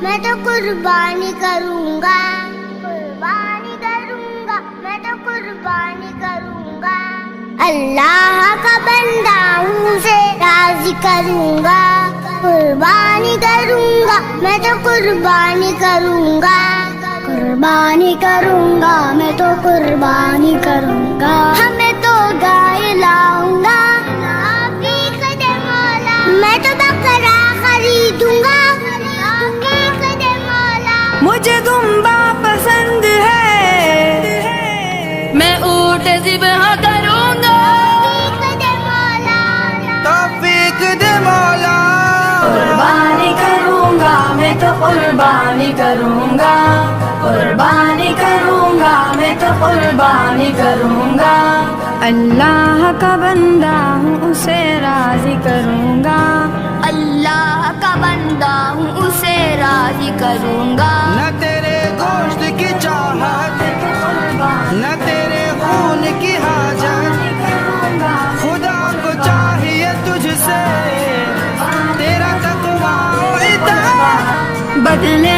میں تو قربانی کروں گا، قربانی کروں گا، میں تو قربانی کروں گا، اللہ کا بندہ ہوں اسے راضی کروں گا، قربانی کروں گا، میں تو قربانی کروں گا، قربانی کروں گا، میں تو قربانی کروں گا، ہمیں تو گائے لاؤں گا، آپ ہی قدم مولا، میں تو بکرا خریدوں گا، آپ ہی قدم مولا، مجھے دمبا پسند ہے، میں اونٹ ذبح کروں گا، آپ ہی قدم مولا، توفیق دے مولا، قربانی کروں گا، میں تو قربانی کروں گا، قربانی کروں گا، میں تو قربانی کروں گا، اللہ کا بندہ ہوں اسے راضی کروں گا، اللہ کا بندہ ہوں اسے راضی کروں گا، نہ تیرے گوشت کی چاہت، نہ تیرے خون کی حاجت، خدا کو چاہیے تجھ سے تیرا تقویٰ و اطاعت، بدلے